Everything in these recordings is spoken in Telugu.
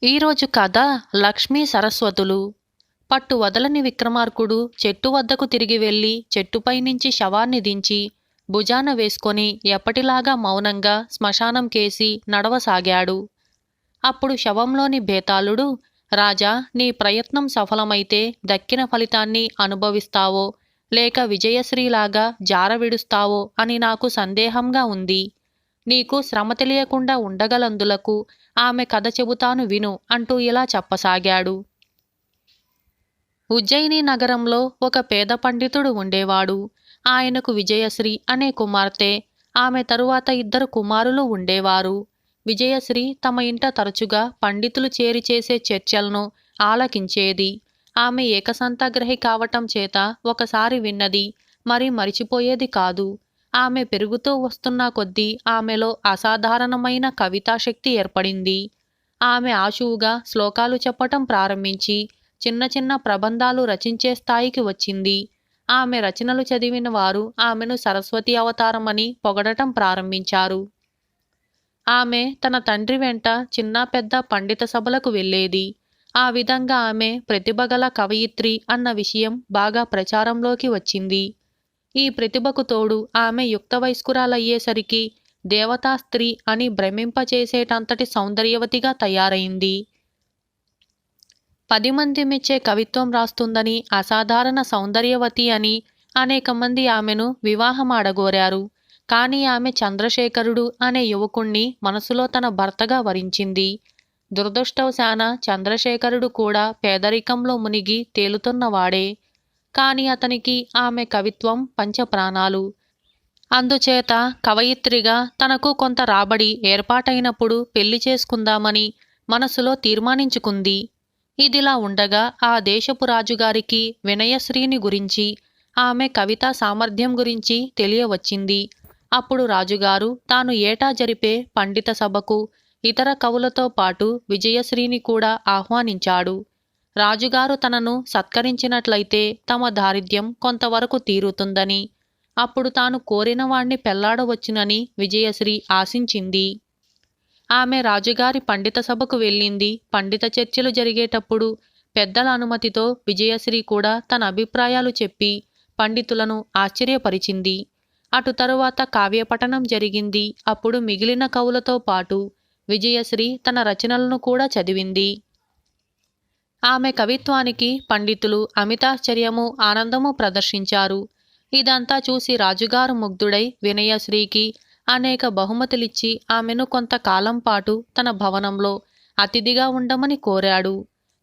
ఈరోజు కథ లక్ష్మీ సరస్వతులు. పట్టు వదలని విక్రమార్కుడు చెట్టు వద్దకు తిరిగి వెళ్ళి చెట్టుపై నుంచి శవాన్ని దించి భుజాన వేసుకొని ఎప్పటిలాగా మౌనంగా శ్మశానం కేసి నడవసాగాడు. అప్పుడు శవంలోని బేతాళుడు, రాజా, నీ ప్రయత్నం సఫలమైతే దక్కిన ఫలితాన్ని అనుభవిస్తావో లేక విజయశ్రీలాగా జారవిడుస్తావో అని నాకు సందేహంగా ఉంది. నీకు శ్రమ తెలియకుండా ఉండగలందులకు ఆమె కథ చెబుతాను విను అంటూ ఇలా చెప్పసాగాడు. ఉజ్జయిని నగరంలో ఒక పేద పండితుడు ఉండేవాడు. ఆయనకు విజయశ్రీ అనే కుమార్తె, ఆమె తరువాత 2 కుమారులు ఉండేవారు. విజయశ్రీ తమ ఇంట తరచుగా పండితులు చేరి చేసే చర్చలను ఆలకించేది. ఆమె ఏకసంతాగ్రహి కావటం చేత ఒకసారి విన్నది మరి మరిచిపోయేది కాదు. ఆమె పెరుగుతూ వస్తున్న కొద్దీ ఆమెలో అసాధారణమైన కవితాశక్తి ఏర్పడింది. ఆమె ఆశువుగా శ్లోకాలు చెప్పటం ప్రారంభించి చిన్న చిన్న ప్రబంధాలు రచించే స్థాయికి వచ్చింది. ఆమె రచనలు చదివిన వారు ఆమెను సరస్వతి అవతారమని పొగడటం ప్రారంభించారు. ఆమె తన తండ్రి వెంట చిన్న పెద్ద పండిత సభలకు వెళ్ళేది. ఆ విధంగా ఆమె ప్రతిభగల కవయిత్రి అన్న విషయం బాగా ప్రచారంలోకి వచ్చింది. ఈ ప్రతిభకు తోడు ఆమె యుక్త వయస్కురాలయ్యేసరికి దేవతా స్త్రీ అని భ్రమింపచేసేటంతటి సౌందర్యవతిగా తయారైంది. 10 మంది మెచ్చే కవిత్వం రాస్తుందని, అసాధారణ సౌందర్యవతి అని అనేక మంది ఆమెను వివాహమాడగోరారు. కానీ ఆమె చంద్రశేఖరుడు అనే యువకుణ్ణి మనసులో తన భర్తగా వరించింది. దురదృష్టవశాన చంద్రశేఖరుడు కూడా పేదరికంలో మునిగి తేలుతున్నవాడే. కాని అతనికి ఆమె కవిత్వం పంచప్రాణాలు. అందుచేత కవయిత్రిగా తనకు కొంత రాబడి ఏర్పాటైనప్పుడు పెళ్లి చేసుకుందామని మనసులో తీర్మానించుకుంది. ఇదిలా ఉండగా ఆ దేశపు రాజుగారికి వినయశ్రీని గురించి, ఆమె కవితా సామర్థ్యం గురించి తెలియవచ్చింది. అప్పుడు రాజుగారు తాను ఏటా జరిపే పండిత సభకు ఇతర కవులతో పాటు విజయశ్రీని కూడా ఆహ్వానించాడు. రాజుగారు తనను సత్కరించినట్లయితే తమ దారిద్ర్యం కొంతవరకు తీరుతుందని, అప్పుడు తాను కోరిన వాణ్ణి పెళ్లాడవచ్చునని విజయశ్రీ ఆశించింది. ఆమె రాజుగారి పండిత సభకు వెళ్ళింది. పండిత చర్చలు జరిగేటప్పుడు పెద్దల అనుమతితో విజయశ్రీ కూడా తన అభిప్రాయాలు చెప్పి పండితులను ఆశ్చర్యపరిచింది. అటు తరువాత కావ్యపఠనం జరిగింది. అప్పుడు మిగిలిన కవులతో పాటు విజయశ్రీ తన రచనలను కూడా చదివింది. ఆమె కవిత్వానికి పండితులు అమితాశ్చర్యము, ఆనందము ప్రదర్శించారు. ఇదంతా చూసి రాజుగారు ముగ్ధుడై వినయశ్రీకి అనేక బహుమతులిచ్చి ఆమెను కొంతకాలం పాటు తన భవనంలో అతిథిగా ఉండమని కోరాడు.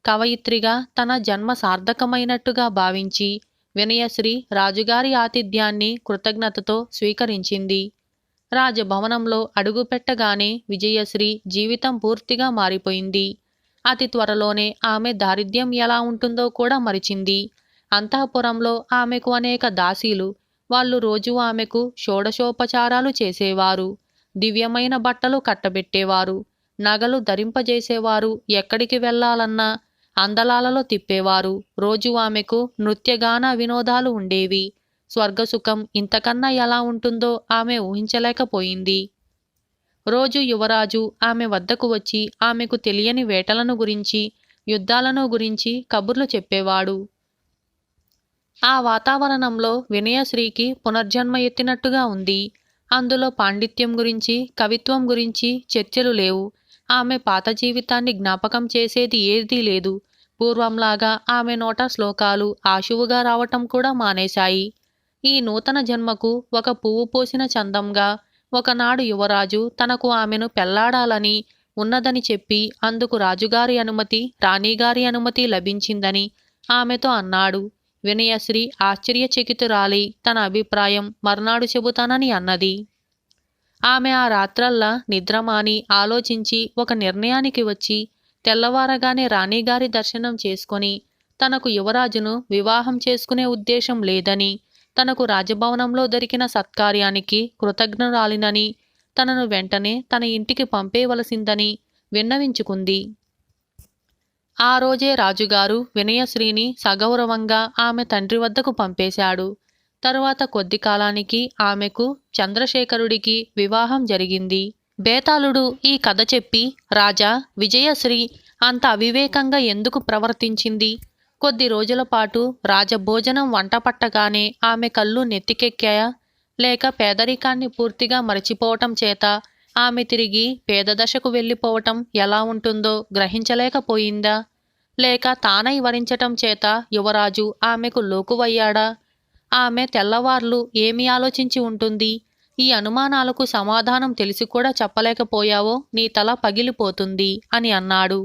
కవయిత్రిగా తన జన్మ సార్థకమైనట్టుగా భావించి వినయశ్రీ రాజుగారి ఆతిథ్యాన్ని కృతజ్ఞతతో స్వీకరించింది. రాజభవనంలో అడుగుపెట్టగానే విజయశ్రీ జీవితం పూర్తిగా మారిపోయింది. అతి త్వరలోనే ఆమె దారిద్ర్యం ఎలా ఉంటుందో కూడా మరిచింది. అంతఃపురంలో ఆమెకు అనేక దాసీలు. వాళ్ళు రోజూ ఆమెకు షోడశోపచారాలు చేసేవారు. దివ్యమైన బట్టలు కట్టబెట్టేవారు. నగలు ధరింపజేసేవారు. ఎక్కడికి వెళ్లాలన్నా అందలాలలో తిప్పేవారు. రోజు ఆమెకు నృత్యగాన వినోదాలు ఉండేవి. స్వర్గసుఖం ఇంతకన్నా ఎలా ఉంటుందో ఆమె ఊహించలేకపోయింది. రోజు యువరాజు ఆమె వద్దకు వచ్చి ఆమెకు తెలియని వేటలను గురించి, యుద్ధాలను గురించి కబుర్లు చెప్పేవాడు. ఆ వాతావరణంలో వినయశ్రీకి పునర్జన్మ ఎత్తినట్టుగా ఉంది. అందులో పాండిత్యం గురించి, కవిత్వం గురించి చర్చలు లేవు. ఆమె పాత జీవితాన్ని జ్ఞాపకం చేసేది ఏదీ లేదు. పూర్వంలాగా ఆమె నోట శ్లోకాలు ఆశువుగా రావటం కూడా మానేశాయి. ఈ నూతన జన్మకు ఒక పువ్వు పోసిన చందంగా ఒకనాడు యువరాజు తనకు ఆమెను పెళ్లాడాలని ఉన్నదని చెప్పి అందుకు రాజుగారి అనుమతి, రాణిగారి అనుమతి లభించిందని ఆమెతో అన్నాడు. వినయశ్రీ ఆశ్చర్యచకితురాలి తన అభిప్రాయం మర్నాడు చెబుతానని అన్నది. ఆమె ఆ రాత్రల్లా నిద్రమాని ఆలోచించి ఒక నిర్ణయానికి వచ్చి తెల్లవారగానే రాణిగారి దర్శనం చేసుకొని తనకు యువరాజును వివాహం చేసుకునే ఉద్దేశం లేదని, తనకు రాజభవనంలో దొరికిన సత్కార్యానికి కృతజ్ఞురాలినని, తనను వెంటనే తన ఇంటికి పంపేవలసిందని విన్నవించుకుంది. ఆ రోజే రాజుగారు వినయశ్రీని సగౌరవంగా ఆమె తండ్రి వద్దకు పంపేశాడు. తరువాత కొద్ది కాలానికి ఆమెకు చంద్రశేఖరుడికి వివాహం జరిగింది. బేతాళుడు ఈ కథ చెప్పి, రాజా, విజయశ్రీ అంత అవివేకంగా ఎందుకు ప్రవర్తించింది? కొద్ది రోజుల పాటు రాజభోజనం వంట పట్టగానే ఆమె కళ్ళు నెత్తికెక్కాయా? లేక పేదరికాన్ని పూర్తిగా మరచిపోవటం చేత ఆమె తిరిగి పేదదశకు వెళ్ళిపోవటం ఎలా ఉంటుందో గ్రహించలేకపోయిందా? లేక తానై వరించటం చేత యువరాజు ఆమెకు లోకువయ్యాడా? ఆమె తెల్లవార్లు ఏమి ఆలోచించి ఉంటుంది? ఈ అనుమానాలకు సమాధానం తెలిసి కూడా చెప్పలేకపోయావో నీ తల పగిలిపోతుంది అని అన్నాడు.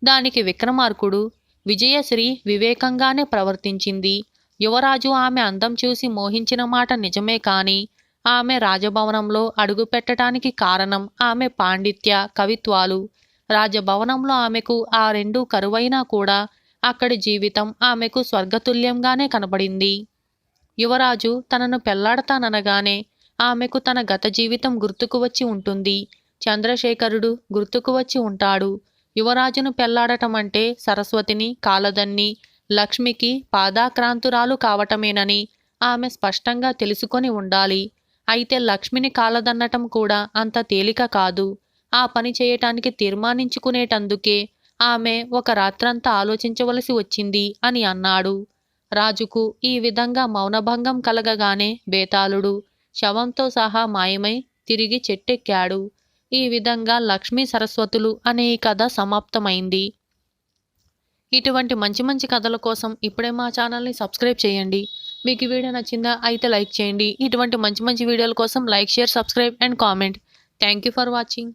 దానికి విక్రమార్కుడు, విజయశ్రీ వివేకంగానే ప్రవర్తించింది. యువరాజు ఆమె అందం చూసి మోహించిన మాట నిజమే కాని ఆమె రాజభవనంలో అడుగుపెట్టడానికి కారణం ఆమె పాండిత్య కవిత్వాలు. రాజభవనంలో ఆమెకు ఆ రెండూ కరువైనా కూడా అక్కడి జీవితం ఆమెకు స్వర్గతుల్యంగానే కనబడింది. యువరాజు తనను పెళ్లాడతాననగానే ఆమెకు తన గత జీవితం గుర్తుకు వచ్చి ఉంటుంది. చంద్రశేఖరుడు గుర్తుకు వచ్చి ఉంటాడు. యువరాజును పెళ్లాడటం అంటే సరస్వతిని, కాలదన్ని, లక్ష్మికి పాదాక్రాంతురాలు కావటమేనని ఆమె స్పష్టంగా తెలుసుకొని ఉండాలి. అయితే లక్ష్మిని కాలదన్నటం కూడా అంత తేలిక కాదు. ఆ పని చేయటానికి తీర్మానించుకునేటందుకే ఆమె ఒక రాత్రంతా ఆలోచించవలసి వచ్చింది అని అన్నాడు. రాజుకు ఈ విధంగా మౌనభంగం కలగగానే బేతాళుడు శవంతో సహా మాయమై తిరిగి చెట్టెక్కాడు. ఈ విధంగా లక్ష్మీ సరస్వతులు అనే ఈ కథ సమాప్తమైంది. ఇటువంటి మంచి మంచి కథల కోసం ఇప్పుడే మా ఛానల్ని సబ్స్క్రైబ్ చేయండి. మీకు ఈ వీడియో నచ్చిందా? అయితే లైక్ చేయండి. ఇటువంటి మంచి మంచి వీడియోల కోసం like, share, subscribe and comment. Thank you for watching.